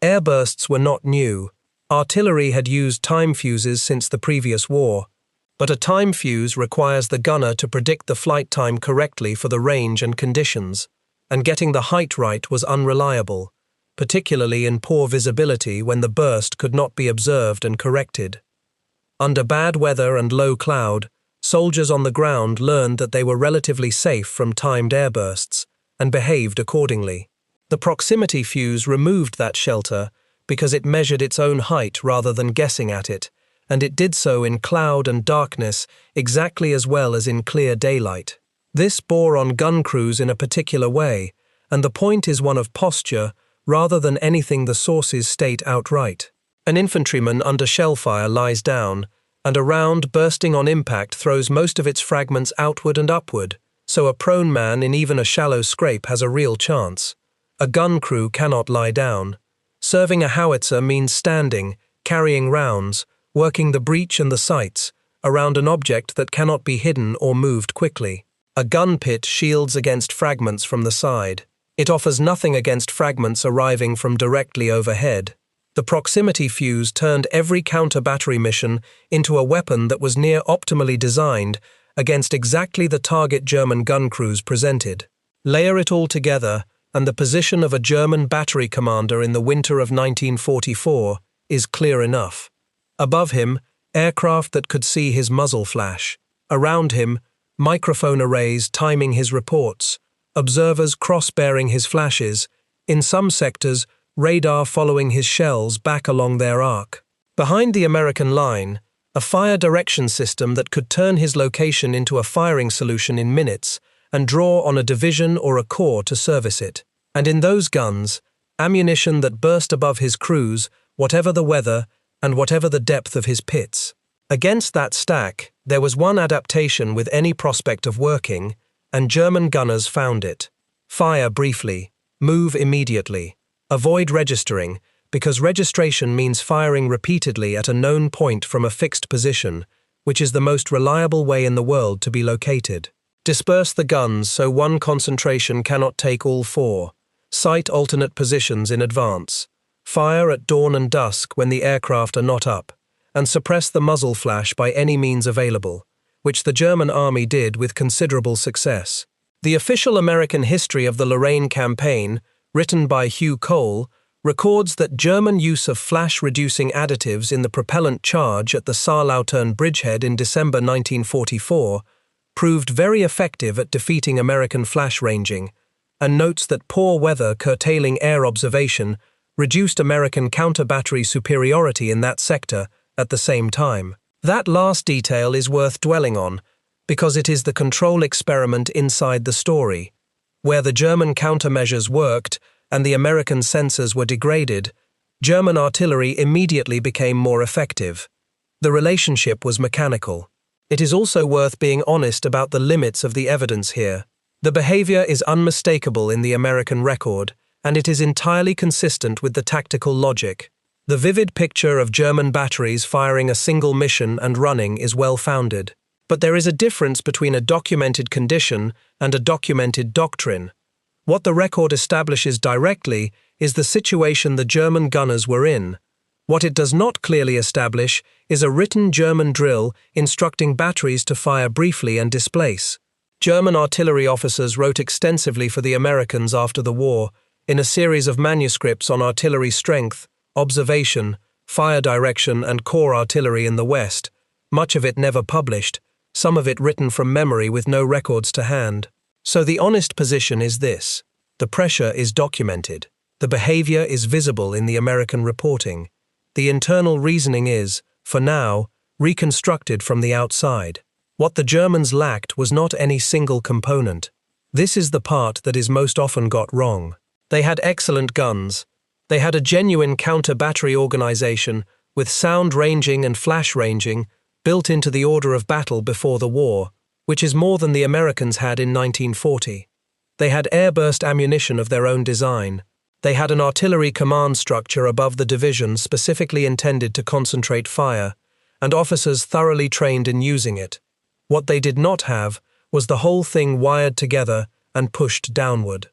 Airbursts were not new. Artillery had used time fuses since the previous war, but a time fuse requires the gunner to predict the flight time correctly for the range and conditions, and getting the height right was unreliable, particularly in poor visibility when the burst could not be observed and corrected. Under bad weather and low cloud, soldiers on the ground learned that they were relatively safe from timed airbursts and behaved accordingly. The proximity fuse removed that shelter because it measured its own height rather than guessing at it, and it did so in cloud and darkness exactly as well as in clear daylight. This bore on gun crews in a particular way, and the point is one of posture rather than anything the sources state outright. An infantryman under shellfire lies down, and a round bursting on impact throws most of its fragments outward and upward, so a prone man in even a shallow scrape has a real chance. A gun crew cannot lie down. Serving a howitzer means standing, carrying rounds, working the breech and the sights, around an object that cannot be hidden or moved quickly. A gun pit shields against fragments from the side. It offers nothing against fragments arriving from directly overhead. The proximity fuse turned every counter-battery mission into a weapon that was near optimally designed against exactly the target German gun crews presented. Layer it all together, and the position of a German battery commander in the winter of 1944 is clear enough. Above him, aircraft that could see his muzzle flash. Around him, microphone arrays timing his reports, observers cross-bearing his flashes, in some sectors, radar following his shells back along their arc. Behind the American line, a fire direction system that could turn his location into a firing solution in minutes and draw on a division or a corps to service it. And in those guns, ammunition that burst above his crews, whatever the weather and whatever the depth of his pits. Against that stack, there was one adaptation with any prospect of working, and German gunners found it. Fire briefly, move immediately, avoid registering, because registration means firing repeatedly at a known point from a fixed position, which is the most reliable way in the world to be located. Disperse the guns so one concentration cannot take all four. Sight alternate positions in advance. Fire at dawn and dusk when the aircraft are not up, and suppress the muzzle flash by any means available, which the German army did with considerable success. The official American history of the Lorraine campaign, written by Hugh Cole, records that German use of flash-reducing additives in the propellant charge at the Saarlautern bridgehead in December 1944 proved very effective at defeating American flash ranging, and notes that poor weather curtailing air observation reduced American counter-battery superiority in that sector at the same time. That last detail is worth dwelling on, because it is the control experiment inside the story. Where the German countermeasures worked and the American sensors were degraded, German artillery immediately became more effective. The relationship was mechanical. It is also worth being honest about the limits of the evidence here. The behavior is unmistakable in the American record, and it is entirely consistent with the tactical logic. The vivid picture of German batteries firing a single mission and running is well-founded. But there is a difference between a documented condition and a documented doctrine. What the record establishes directly is the situation the German gunners were in. What it does not clearly establish is a written German drill instructing batteries to fire briefly and displace. German artillery officers wrote extensively for the Americans after the war, in a series of manuscripts on artillery strength, observation, fire direction and corps artillery in the West, much of it never published, some of it written from memory with no records to hand. So the honest position is this: the pressure is documented, the behavior is visible in the American reporting. The internal reasoning is, for now, reconstructed from the outside. What the Germans lacked was not any single component. This is the part that is most often got wrong. They had excellent guns. They had a genuine counter-battery organization with sound ranging and flash ranging built into the order of battle before the war, which is more than the Americans had in 1940. They had airburst ammunition of their own design. They had an artillery command structure above the division specifically intended to concentrate fire, and officers thoroughly trained in using it. What they did not have was the whole thing wired together and pushed downward.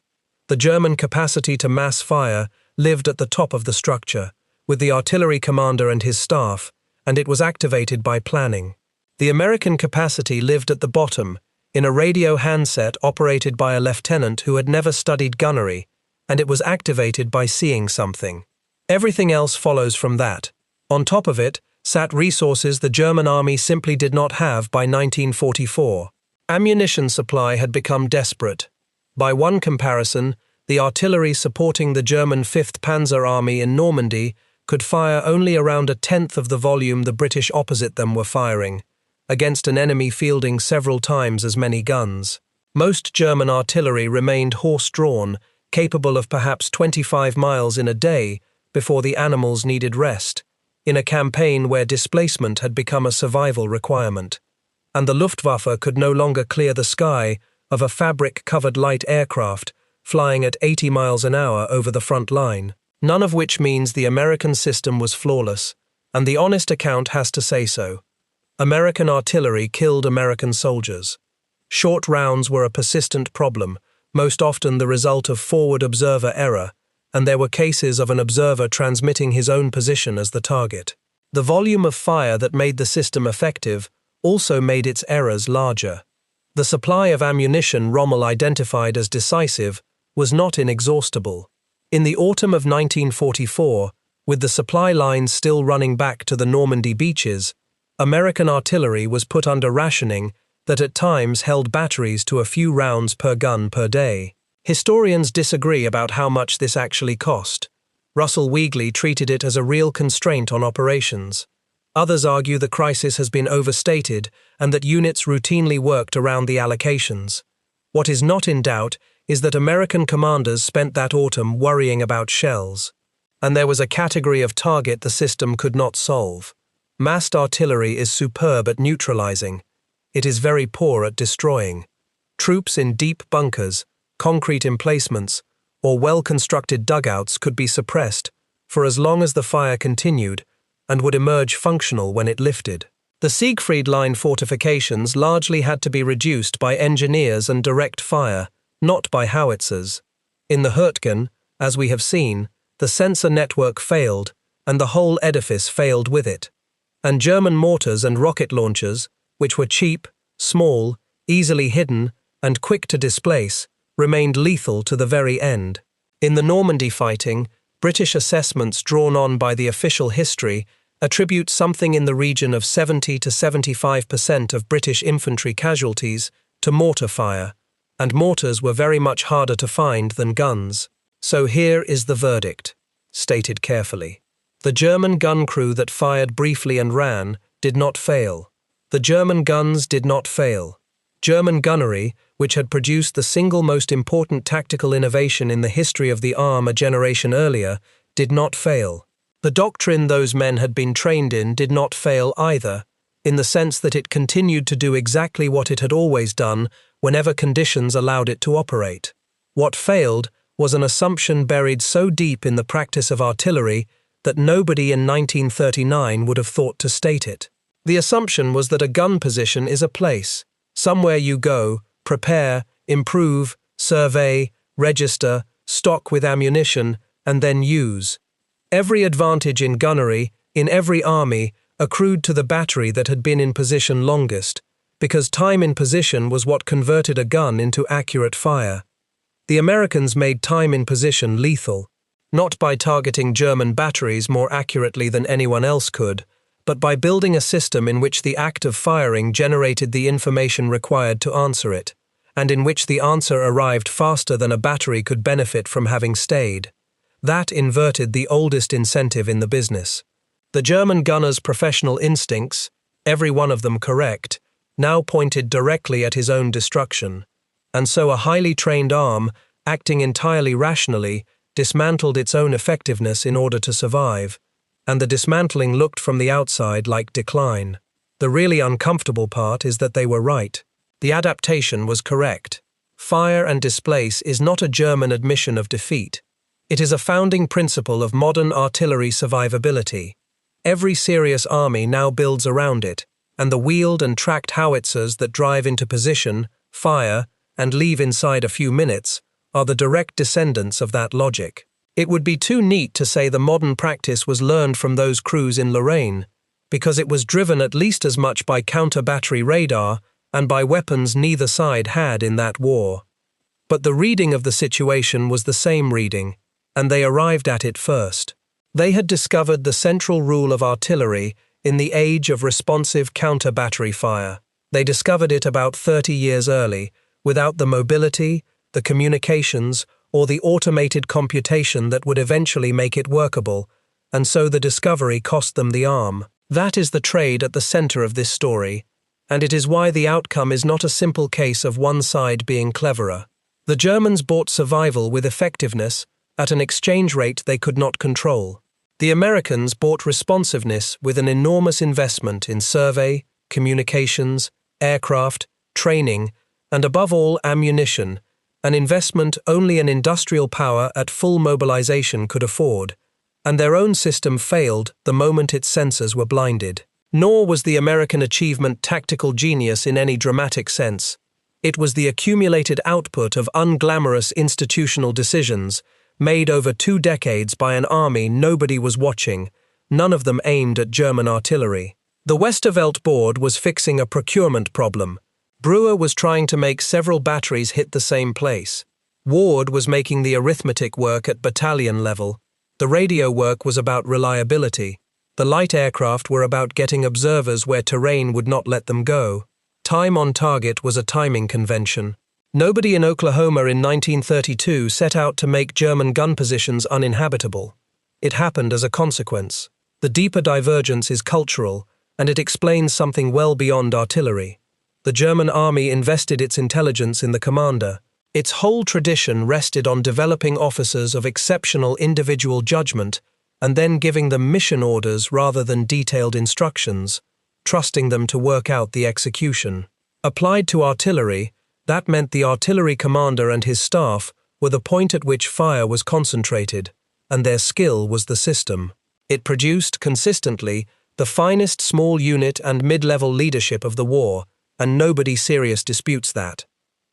The German capacity to mass fire lived at the top of the structure, with the artillery commander and his staff, and it was activated by planning. The American capacity lived at the bottom, in a radio handset operated by a lieutenant who had never studied gunnery, and it was activated by seeing something. Everything else follows from that. On top of it, sat resources the German army simply did not have by 1944. Ammunition supply had become desperate. By one comparison, the artillery supporting the German 5th Panzer Army in Normandy could fire only around a tenth of the volume the British opposite them were firing, against an enemy fielding several times as many guns. Most German artillery remained horse-drawn, capable of perhaps 25 miles in a day before the animals needed rest, in a campaign where displacement had become a survival requirement, and the Luftwaffe could no longer clear the sky of a fabric-covered light aircraft flying at 80 miles an hour over the front line, none of which means the American system was flawless, and the honest account has to say so. American artillery killed American soldiers. Short rounds were a persistent problem, most often the result of forward observer error, and there were cases of an observer transmitting his own position as the target. The volume of fire that made the system effective also made its errors larger. The supply of ammunition Rommel identified as decisive was not inexhaustible. In the autumn of 1944, with the supply lines still running back to the Normandy beaches, American artillery was put under rationing that at times held batteries to a few rounds per gun per day. Historians disagree about how much this actually cost. Russell Weegley treated it as a real constraint on operations. Others argue the crisis has been overstated and that units routinely worked around the allocations. What is not in doubt is that American commanders spent that autumn worrying about shells. And there was a category of target the system could not solve. Massed artillery is superb at neutralizing. It is very poor at destroying. Troops in deep bunkers, concrete emplacements, or well-constructed dugouts could be suppressed for as long as the fire continued and would emerge functional when it lifted. The Siegfried Line fortifications largely had to be reduced by engineers and direct fire, not by howitzers. In the Hürtgen, as we have seen, the sensor network failed, and the whole edifice failed with it. And German mortars and rocket launchers, which were cheap, small, easily hidden, and quick to displace, remained lethal to the very end. In the Normandy fighting, British assessments drawn on by the official history attribute something in the region of 70 to 75% of British infantry casualties to mortar fire, and mortars were very much harder to find than guns. So here is the verdict, stated carefully. The German gun crew that fired briefly and ran did not fail. The German guns did not fail. German gunnery, which had produced the single most important tactical innovation in the history of the arm a generation earlier, did not fail. The doctrine those men had been trained in did not fail either, in the sense that it continued to do exactly what it had always done whenever conditions allowed it to operate. What failed was an assumption buried so deep in the practice of artillery that nobody in 1939 would have thought to state it. The assumption was that a gun position is a place, somewhere you go, prepare, improve, survey, register, stock with ammunition, and then use. Every advantage in gunnery, in every army, accrued to the battery that had been in position longest, because time in position was what converted a gun into accurate fire. The Americans made time in position lethal, not by targeting German batteries more accurately than anyone else could, but by building a system in which the act of firing generated the information required to answer it, and in which the answer arrived faster than a battery could benefit from having stayed. That inverted the oldest incentive in the business. The German gunner's professional instincts, every one of them correct, now pointed directly at his own destruction, and so a highly trained arm, acting entirely rationally, dismantled its own effectiveness in order to survive, and the dismantling looked from the outside like decline. The really uncomfortable part is that they were right. The adaptation was correct. Fire and displace is not a German admission of defeat. It is a founding principle of modern artillery survivability. Every serious army now builds around it, and the wheeled and tracked howitzers that drive into position, fire, and leave inside a few minutes are the direct descendants of that logic. It would be too neat to say the modern practice was learned from those crews in Lorraine, because it was driven at least as much by counter-battery radar and by weapons neither side had in that war. But the reading of the situation was the same reading, and they arrived at it first. They had discovered the central rule of artillery in the age of responsive counter-battery fire. They discovered it about 30 years early, without the mobility, the communications, or the automated computation that would eventually make it workable, and so the discovery cost them the arm. That is the trade at the center of this story, and it is why the outcome is not a simple case of one side being cleverer. The Germans bought survival with effectiveness at an exchange rate they could not control. The Americans bought responsiveness with an enormous investment in survey, communications, aircraft, training, and above all ammunition, an investment only an industrial power at full mobilization could afford, and their own system failed the moment its sensors were blinded. Nor was the American achievement tactical genius in any dramatic sense. It was the accumulated output of unglamorous institutional decisions made over 2 decades by an army nobody was watching, none of them aimed at German artillery. The Westerwelt board was fixing a procurement problem. Brewer was trying to make several batteries hit the same place. Ward was making the arithmetic work at battalion level. The radio work was about reliability. The light aircraft were about getting observers where terrain would not let them go. Time on target was a timing convention. Nobody in Oklahoma in 1932 set out to make German gun positions uninhabitable. It happened as a consequence. The deeper divergence is cultural, and it explains something well beyond artillery. The German army invested its intelligence in the commander. Its whole tradition rested on developing officers of exceptional individual judgment and then giving them mission orders rather than detailed instructions, trusting them to work out the execution. Applied to artillery, that meant the artillery commander and his staff were the point at which fire was concentrated, and their skill was the system. It produced, consistently, the finest small unit and mid-level leadership of the war, and nobody serious disputes that.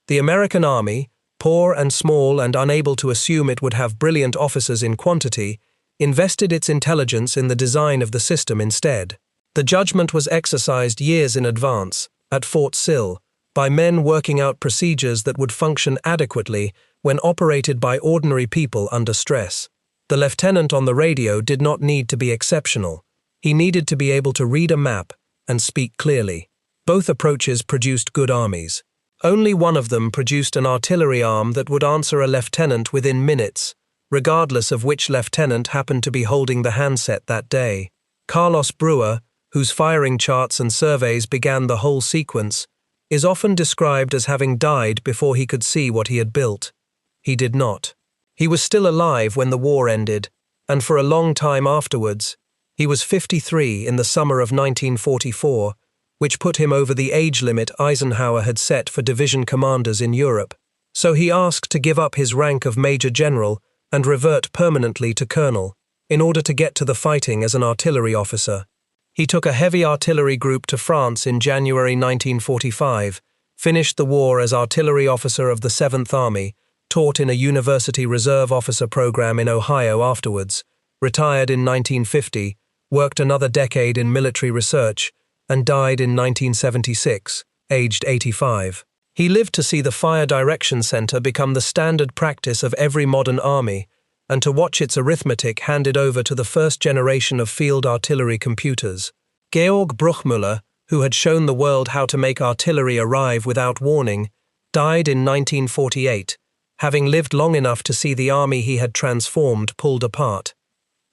The American army, poor and small and unable to assume it would have brilliant officers in quantity, invested its intelligence in the design of the system instead. The judgment was exercised years in advance, at Fort Sill, by men working out procedures that would function adequately when operated by ordinary people under stress. The lieutenant on the radio did not need to be exceptional. He needed to be able to read a map and speak clearly. Both approaches produced good armies. Only one of them produced an artillery arm that would answer a lieutenant within minutes, regardless of which lieutenant happened to be holding the handset that day. Carlos Brewer, whose firing charts and surveys began the whole sequence, is often described as having died before he could see what he had built. He did not. He was still alive when the war ended, and for a long time afterwards. He was 53 in the summer of 1944, which put him over the age limit Eisenhower had set for division commanders in Europe. So he asked to give up his rank of Major General and revert permanently to Colonel, in order to get to the fighting as an artillery officer. He took a heavy artillery group to France in January 1945, finished the war as artillery officer of the 7th Army, taught in a university reserve officer program in Ohio afterwards, retired in 1950, worked another decade in military research, and died in 1976, aged 85. He lived to see the Fire Direction Center become the standard practice of every modern army, and to watch its arithmetic handed over to the first generation of field artillery computers. Georg Bruchmüller, who had shown the world how to make artillery arrive without warning, died in 1948, having lived long enough to see the army he had transformed pulled apart.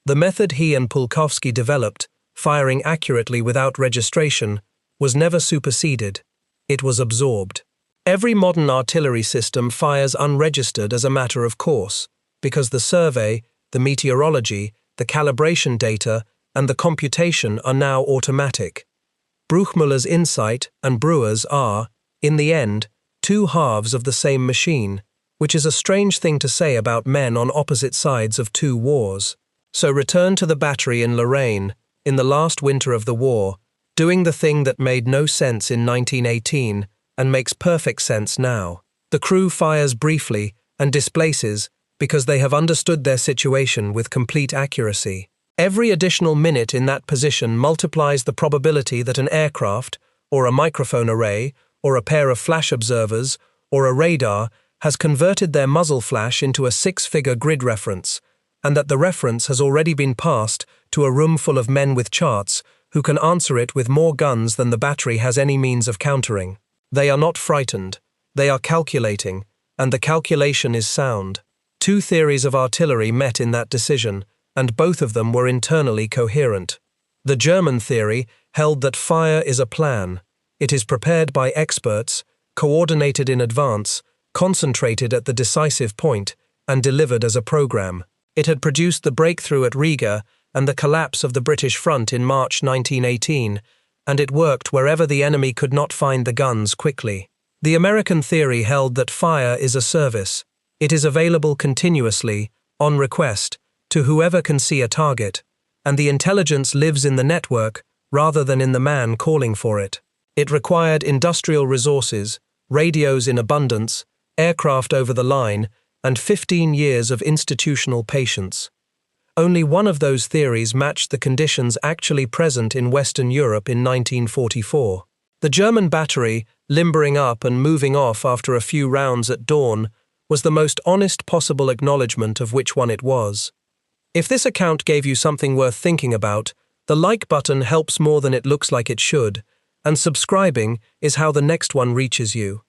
The method he and Pulkowski developed, firing accurately without registration, was never superseded. It was absorbed. Every modern artillery system fires unregistered as a matter of course. because the survey, the meteorology, the calibration data, and the computation are now automatic. Bruchmüller's insight and Brewer's are, in the end, two halves of the same machine, which is a strange thing to say about men on opposite sides of two wars. So return to the battery in Lorraine, in the last winter of the war, doing the thing that made no sense in 1918 and makes perfect sense now. The crew fires briefly and displaces because they have understood their situation with complete accuracy. Every additional minute in that position multiplies the probability that an aircraft, or a microphone array, or a pair of flash observers, or a radar has converted their muzzle flash into a six-figure grid reference, and that the reference has already been passed to a room full of men with charts who can answer it with more guns than the battery has any means of countering. They are not frightened, they are calculating, and the calculation is sound. Two theories of artillery met in that decision, and both of them were internally coherent. The German theory held that fire is a plan. It is prepared by experts, coordinated in advance, concentrated at the decisive point, and delivered as a program. It had produced the breakthrough at Riga and the collapse of the British front in March 1918, and it worked wherever the enemy could not find the guns quickly. The American theory held that fire is a service. It is available continuously, on request, to whoever can see a target, and the intelligence lives in the network rather than in the man calling for it. It required industrial resources, radios in abundance, aircraft over the line, and 15 years of institutional patience. Only one of those theories matched the conditions actually present in Western Europe in 1944. The German battery, limbering up and moving off after a few rounds at dawn, was the most honest possible acknowledgement of which one it was. If this account gave you something worth thinking about, the like button helps more than it looks like it should, and subscribing is how the next one reaches you.